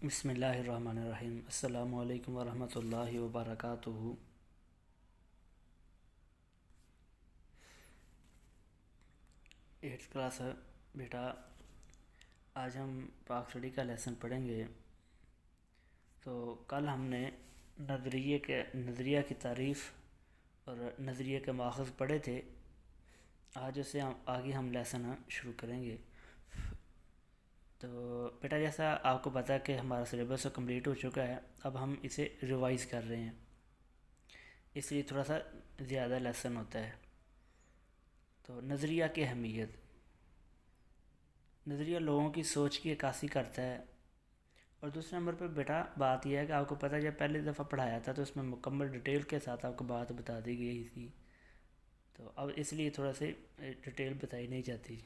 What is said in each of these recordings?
بسم اللہ الرحمن الرحیم۔ السلام علیکم ورحمۃ اللہ وبرکاتہ۔ 8th کلاس ہے بیٹا، آج ہم پاک اسٹڈی کا لیسن پڑھیں گے۔ تو کل ہم نے نظریہ کی تعریف اور نظریے کے ماخذ پڑھے تھے۔ آج اسے آگے ہم لیسن شروع کریں گے۔ تو بیٹا جیسا آپ کو پتہ ہے کہ ہمارا سلیبس کمپلیٹ ہو چکا ہے، اب ہم اسے ریوائز کر رہے ہیں، اس لیے تھوڑا سا زیادہ لیسن ہوتا ہے۔ تو نظریہ کی اہمیت، نظریہ لوگوں کی سوچ کی عکاسی کرتا ہے۔ اور دوسرے نمبر پہ بیٹا بات یہ ہے کہ آپ کو پتہ ہے جب پہلی دفعہ پڑھایا تھا تو اس میں مکمل ڈیٹیل کے ساتھ آپ کو بات بتا دی گئی تھی، تو اب اس لیے تھوڑا سے ڈیٹیل بتائی نہیں جاتی۔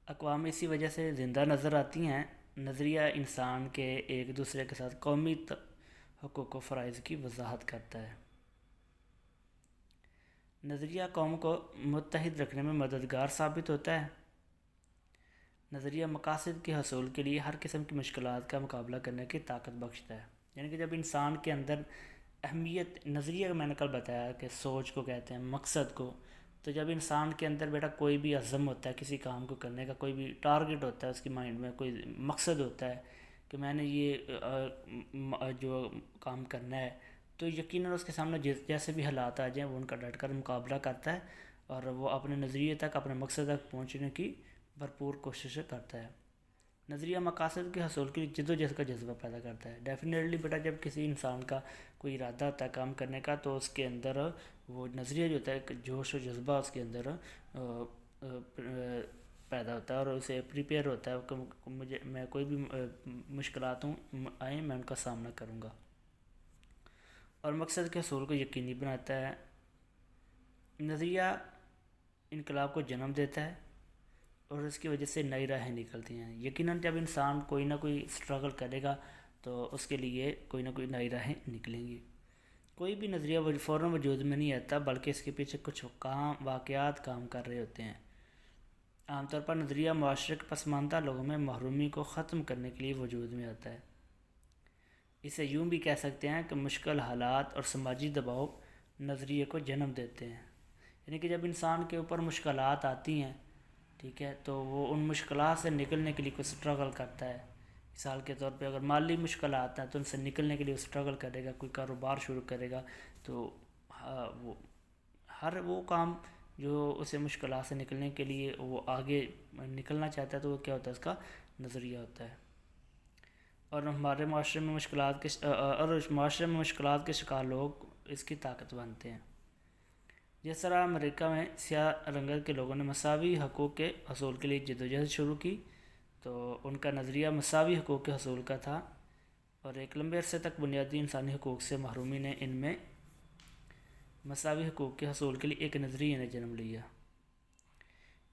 اقوام اسی وجہ سے زندہ نظر آتی ہیں۔ نظریہ انسان کے ایک دوسرے کے ساتھ قومی حقوق و فرائض کی وضاحت کرتا ہے۔ نظریہ قوم کو متحد رکھنے میں مددگار ثابت ہوتا ہے۔ نظریہ مقاصد کے حصول کے لیے ہر قسم کی مشکلات کا مقابلہ کرنے کی طاقت بخشتا ہے۔ یعنی کہ جب انسان کے اندر اہمیت، نظریہ میں نے کل بتایا کہ سوچ کو کہتے ہیں، مقصد کو، تو جب انسان کے اندر بیٹا کوئی بھی عزم ہوتا ہے کسی کام کو کرنے کا، کوئی بھی ٹارگٹ ہوتا ہے اس کی مائنڈ میں، کوئی مقصد ہوتا ہے کہ میں نے یہ جو کام کرنا ہے، تو یقیناً اس کے سامنے جیسے بھی حالات آ جائیں وہ ان کا ڈٹ کر مقابلہ کرتا ہے اور وہ اپنے نظریے تک، اپنے مقصد تک پہنچنے کی بھرپور کوشش کرتا ہے۔ نظریہ مقاصد کے حصول کے لیے جد و جہد کا جذبہ پیدا کرتا ہے۔ ڈیفینیٹلی بیٹا جب کسی انسان کا کوئی ارادہ ہوتا ہے کام کرنے کا تو اس کے اندر وہ نظریہ جو ہوتا ہے، جوش و جذبہ اس کے اندر پیدا ہوتا ہے اور اسے پریپیئر ہوتا ہے کہ میں کوئی بھی مشکلات آئیں میں ان کا سامنا کروں گا، اور مقصد کے حصول کو یقینی بناتا ہے۔ نظریہ انقلاب کو جنم دیتا ہے اور اس کی وجہ سے نئی راہیں نکلتی ہیں۔ یقیناً جب انسان کوئی نہ کوئی اسٹرگل کرے گا تو اس کے لیے کوئی نہ کوئی نئی راہیں نکلیں گی۔ کوئی بھی نظریہ فوراً وجود میں نہیں آتا، بلکہ اس کے پیچھے کچھ واقعات کام کر رہے ہوتے ہیں۔ عام طور پر نظریہ معاشرے کے پسماندہ لوگوں میں محرومی کو ختم کرنے کے لیے وجود میں آتا ہے۔ اسے یوں بھی کہہ سکتے ہیں کہ مشکل حالات اور سماجی دباؤ نظریے کو جنم دیتے ہیں۔ یعنی کہ جب انسان کے اوپر مشکلات آتی ہیں، ٹھیک ہے، تو وہ ان مشکلات سے نکلنے کے لیے کوئی اسٹرگل کرتا ہے۔ مثال کے طور پہ اگر مالی مشکلات ہیں تو ان سے نکلنے کے لیے اسٹرگل کرے گا، کوئی کاروبار شروع کرے گا، تو وہ ہر وہ کام جو اسے مشکلات سے نکلنے کے لیے وہ آگے نکلنا چاہتا ہے تو وہ کیا ہوتا ہے، اس کا نظریہ ہوتا ہے۔ اور معاشرے میں مشکلات کے شکار لوگ اس کی طاقت بنتے ہیں۔ جس طرح امریکہ میں سیاہ رنگت کے لوگوں نے مساوی حقوق کے حصول کے لیے جدوجہد شروع کی، تو ان کا نظریہ مساوی حقوق کے حصول کا تھا، اور ایک لمبے عرصے تک بنیادی انسانی حقوق سے محرومی نے ان میں مساوی حقوق کے حصول کے لیے ایک نظریے نے جنم لیا۔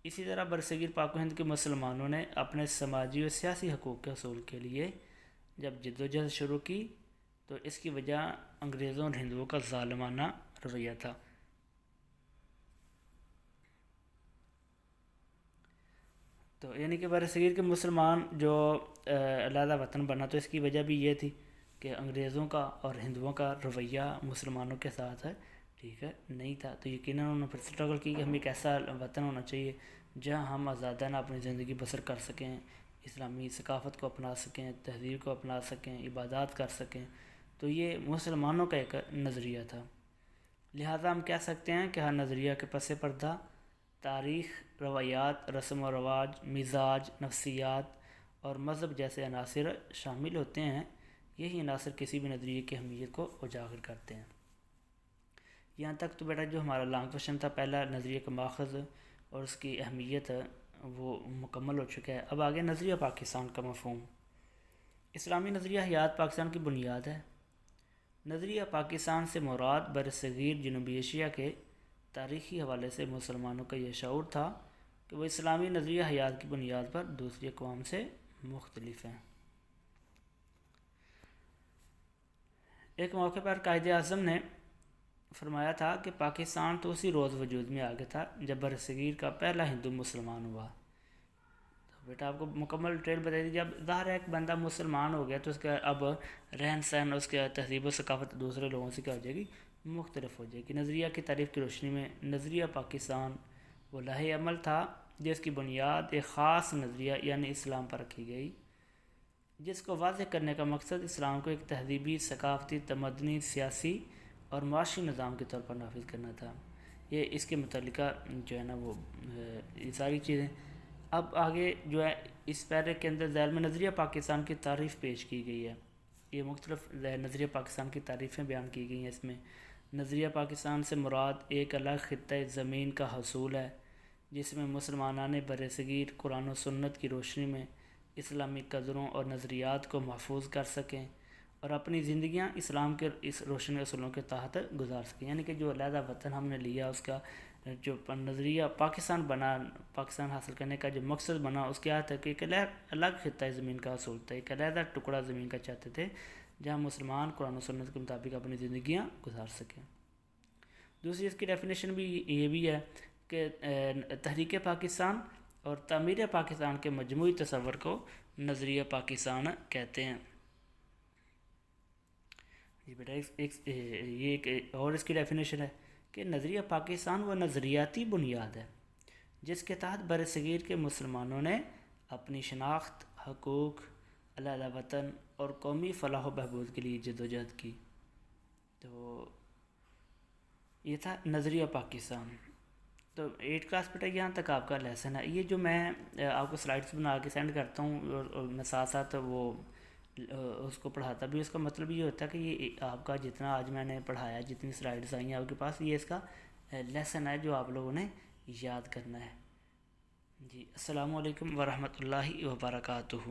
اسی طرح برصغیر پاک و ہند کے مسلمانوں نے اپنے سماجی و سیاسی حقوق کے حصول کے لیے جب جدوجہد شروع کی تو اس کی وجہ انگریزوں اور ہندوؤں کا ظالمانہ رویہ تھا۔ تو یعنی کہ برصغیر کے مسلمان جو علیحدہ وطن بنا تو اس کی وجہ بھی یہ تھی کہ انگریزوں کا اور ہندوؤں کا رویہ مسلمانوں کے ساتھ ہے، ٹھیک ہے، نہیں تھا۔ تو یقیناً انہوں نے پھر اسٹرگل کی کہ ہمیں ایک ایسا وطن ہونا چاہیے جہاں ہم آزادانہ اپنی زندگی بسر کر سکیں، اسلامی ثقافت کو اپنا سکیں، تہذیب کو اپنا سکیں، عبادات کر سکیں۔ تو یہ مسلمانوں کا ایک نظریہ تھا۔ لہٰذا ہم کہہ سکتے ہیں کہ ہر نظریہ کے پس پردہ تاریخ، روایات، رسم و رواج، مزاج، نفسیات اور مذہب جیسے عناصر شامل ہوتے ہیں۔ یہی عناصر کسی بھی نظریے کی اہمیت کو اجاگر کرتے ہیں۔ یہاں تک تو بیٹا جو ہمارا لانگ کوشچن تھا، پہلا نظریے کا ماخذ اور اس کی اہمیت وہ مکمل ہو چکا ہے۔ اب آگے نظریہ پاکستان کا مفہوم۔ اسلامی نظریہ حیات پاکستان کی بنیاد ہے۔ نظریہ پاکستان سے مراد برصغیر جنوبی ایشیا کے تاریخی حوالے سے مسلمانوں کا یہ شعور تھا کہ وہ اسلامی نظریہ حیات کی بنیاد پر دوسری اقوام سے مختلف ہیں۔ ایک موقع پر قائد اعظم نے فرمایا تھا کہ پاکستان تو اسی روز وجود میں آ گیا تھا جب برصغیر کا پہلا ہندو مسلمان ہوا۔ بیٹا آپ کو مکمل ڈیٹیل بتائی تھی. جب ظاہر ہے ایک بندہ مسلمان ہو گیا تو اس کا اب رہن سہن اس کے تہذیب و ثقافت دوسرے لوگوں سے کیا ہو جائے گی, مختلف ہو جائے گی. نظریہ کی تعریف کی روشنی میں نظریہ پاکستان وہ لائحہ عمل تھا جس کی بنیاد ایک خاص نظریہ یعنی اسلام پر رکھی گئی, جس کو واضح کرنے کا مقصد اسلام کو ایک تہذیبی, ثقافتی, تمدنی, سیاسی اور معاشی نظام کے طور پر نافذ کرنا تھا. یہ اس کے متعلقہ جو ہے نا وہ یہ ساری چیزیں. اب آگے جو ہے اس پیرے کے اندر ذیل میں نظریہ پاکستان کی تعریف پیش کی گئی ہے. یہ مختلف نظریہ پاکستان کی تعریفیں بیان کی گئی ہیں. اس میں نظریہ پاکستان سے مراد ایک الگ خطۂ زمین کا حصول ہے جس میں مسلمانان برصغیر قرآن و سنت کی روشنی میں اسلامی قدروں اور نظریات کو محفوظ کر سکیں اور اپنی زندگیاں اسلام کے اس روشن اصولوں کے تحت گزار سکیں. یعنی کہ جو علیحدہ وطن ہم نے لیا اس کا جو نظریہ پاکستان بنا, پاکستان حاصل کرنے کا جو مقصد بنا, اس کے تحت ایک الگ خطۂ زمین کا حصول تھا, ایک علیحدہ ٹکڑا زمین کا چاہتے تھے جہاں مسلمان قرآن و سنت کے مطابق اپنی زندگیاں گزار سکیں. دوسری اس کی ڈیفینیشن بھی یہ بھی ہے کہ تحریک پاکستان اور تعمیر پاکستان کے مجموعی تصور کو نظریہ پاکستان کہتے ہیں. جی بیٹا یہ ایک اور اس کی ڈیفینیشن ہے کہ نظریہ پاکستان وہ نظریاتی بنیاد ہے جس کے تحت برصغیر کے مسلمانوں نے اپنی شناخت, حقوق, علیحدہ وطن اور قومی فلاح و بہبود کے لیے جد و جہد کی. تو یہ تھا نظریہ پاکستان. تو 8 کلاس بیٹا یہاں تک آپ کا لیسن ہے. یہ جو میں آپ کو سلائڈس بنا کے سینڈ کرتا ہوں اور میں ساتھ ساتھ وہ اس کو پڑھاتا بھی, اس کا مطلب یہ ہوتا ہے کہ یہ آپ کا جتنا آج میں نے پڑھایا, جتنی سلائڈس آئی ہیں آپ کے پاس, یہ اس کا لیسن ہے جو آپ لوگوں نے یاد کرنا ہے. جی السلام علیکم ورحمۃ اللہ وبرکاتہ.